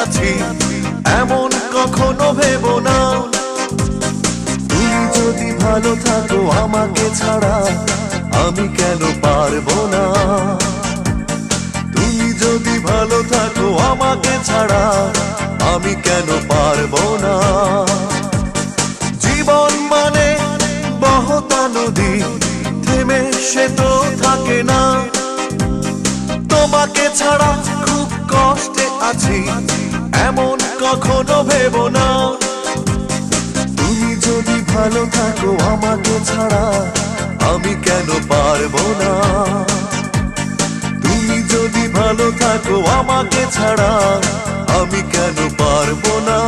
আছি এমন কখনো ভেবো না। তুমি যদি ভালো থাকো আমাকে ছাড়া আমি কেন পারবো না। তুমি যদি ভালো থাকো আমাকে ছাড়া আমি কেন পারবো না। জীবন মানে বহতা নদী, থেমে সে তো থাকে না। তোমাকে ছাড়া খুব কষ্টে আছি এমন কখনো ভেবো না। তুমি যদি ভালো থাকো আমাকে ছাড়া আমি কেন পারবো না। তুমি যদি ভালো থাকো আমাকে ছাড়া আমি কেন পারবো না।